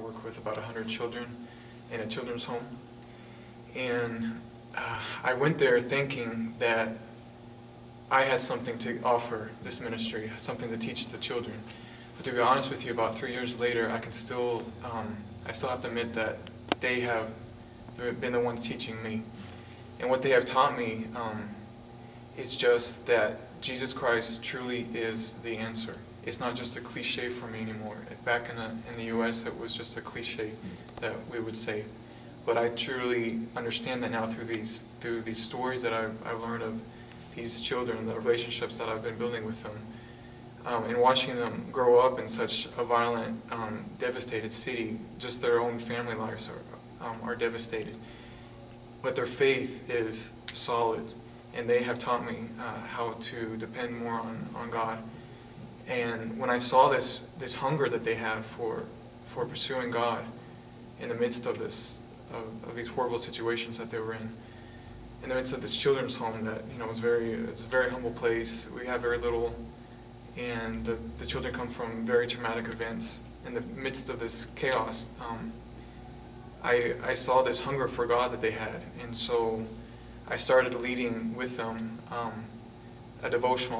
work with about 100 children in a children's home. And I went there thinking that I had something to offer this ministry, something to teach the children. But to be honest with you, about 3 years later, I still have to admit that they have been the ones teaching me. And what they have taught me is just that Jesus Christ truly is the answer. It's not just a cliche for me anymore. Back in the U.S., it was just a cliche that we would say. But I truly understand that now through these stories that I've learned of these children, the relationships that I've been building with them, and watching them grow up in such a violent, devastated city. Just their own family lives are devastated. But their faith is solid, and they have taught me how to depend more on God. And when I saw this hunger that they had for pursuing God in the midst of these horrible situations that they were in the midst of this children's home that it's a very humble place. We have very little, and the children come from very traumatic events. In the midst of this chaos, I saw this hunger for God that they had, and so I started leading with them a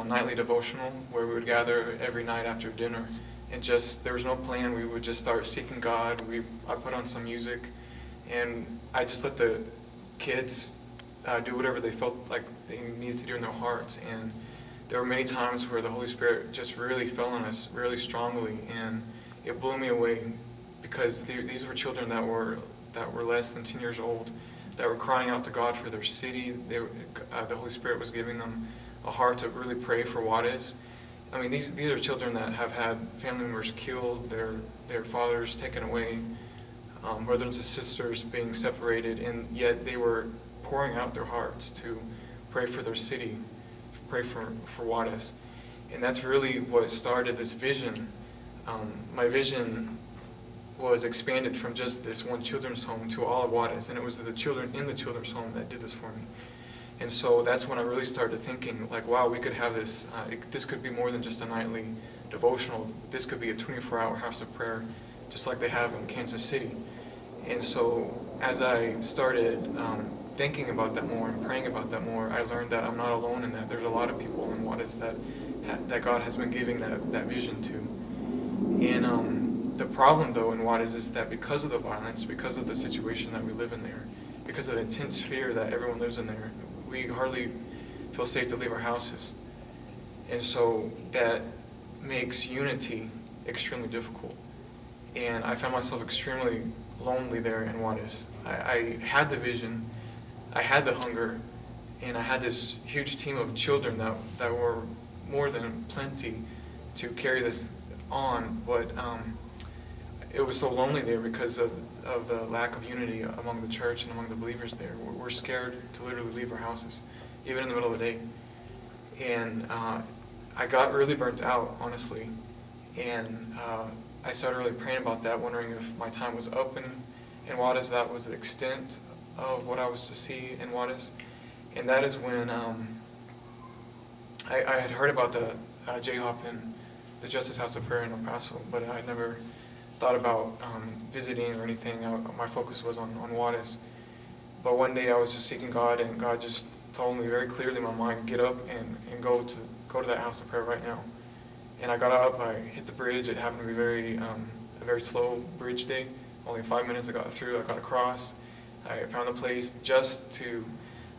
nightly devotional, where we would gather every night after dinner, and there was no plan. We would just start seeking God. I put on some music, and I just let the kids do whatever they felt like they needed to do in their hearts. And there were many times where the Holy Spirit just really fell on us really strongly, and it blew me away, because these were children that were less than 10 years old, that were crying out to God for their city. The Holy Spirit was giving them a heart to really pray for Juarez. I mean, these are children that have had family members killed, their fathers taken away, brothers and sisters being separated, and yet they were pouring out their hearts to pray for their city, pray for Juarez. And that's really what started this vision. My vision was expanded from just this one children's home to all of Juarez, and it was the children in the children's home that did this for me. And so that's when I really started thinking, like, wow, we could have this, this could be more than just a nightly devotional. This could be a 24-hour house of prayer, just like they have in Kansas City. And so as I started thinking about that more and praying about that more, I learned that I'm not alone in that. There's a lot of people in Juarez that God has been giving that vision to. And the problem, though, in Juarez is that because of the violence, because of the situation that we live in there, because of the intense fear that everyone lives in there, we hardly feel safe to leave our houses. And so that makes unity extremely difficult. And I found myself extremely lonely there in Juarez. I had the vision, I had the hunger, and I had this huge team of children that were more than plenty to carry this on, but it was so lonely there because of the lack of unity among the church and among the believers there. We're scared to literally leave our houses, even in the middle of the day. And I got really burnt out, honestly, and I started really praying about that, wondering if my time was up in Juarez. That was the extent of what I was to see in Juarez. And that is when I had heard about the JHOP and the Justice House of Prayer in El Paso, but I never thought about visiting or anything. My focus was on Juarez. But one day I was just seeking God, and God just told me very clearly in my mind, get up and go to that house of prayer right now. And I got up, I hit the bridge. It happened to be a very slow bridge day. Only 5 minutes I got through, I got across. I found a place just to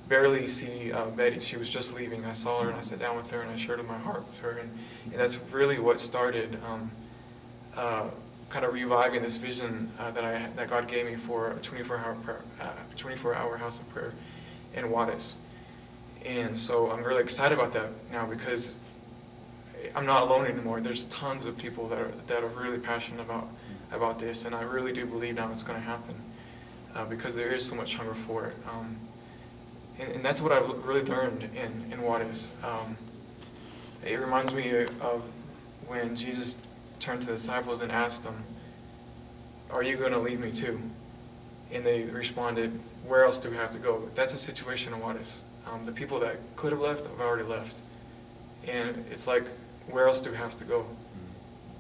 barely see Betty. She was just leaving. I saw her and I sat down with her and I shared my heart with her. And that's really what started kind of reviving this vision that God gave me for a 24-hour house of prayer in Juarez. And so I'm really excited about that now, because I'm not alone anymore. There's tons of people that are really passionate about this, and I really do believe now it's going to happen because there is so much hunger for it. And that's what I've really learned in Juarez. It reminds me of when Jesus turned to the disciples and asked them, "Are you going to leave me too?" And they responded, "Where else do we have to go?" That's a situation in Juarez. The people that could have left have already left. And it's like, where else do we have to go?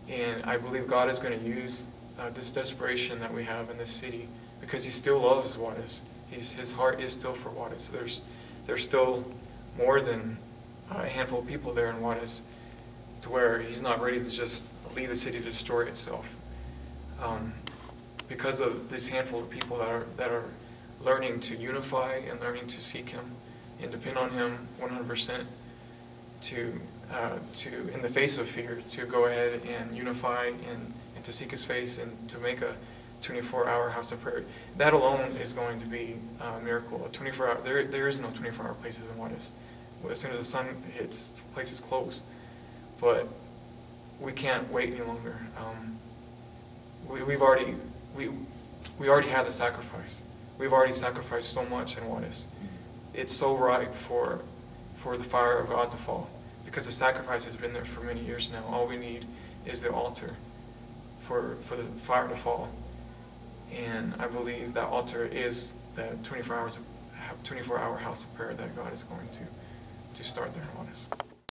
And I believe God is going to use this desperation that we have in this city, because he still loves Juarez. His heart is still for Juarez. There's still more than a handful of people there in Juarez, to where he's not ready to just leave the city to destroy itself. Because of this handful of people that are learning to unify and learning to seek him and depend on him 100%, to in the face of fear, to go ahead and unify and to seek his face and to make a 24-hour house of prayer. That alone is going to be a miracle. A 24-hour, there is no 24-hour places in Juarez. As soon as the sun hits, places close. But we can't wait any longer. We already had the sacrifice. We've already sacrificed so much in Juarez. It's so ripe for the fire of God to fall, because the sacrifice has been there for many years now. All we need is the altar for the fire to fall. And I believe that altar is that 24-hour house of prayer that God is going to start there in Juarez.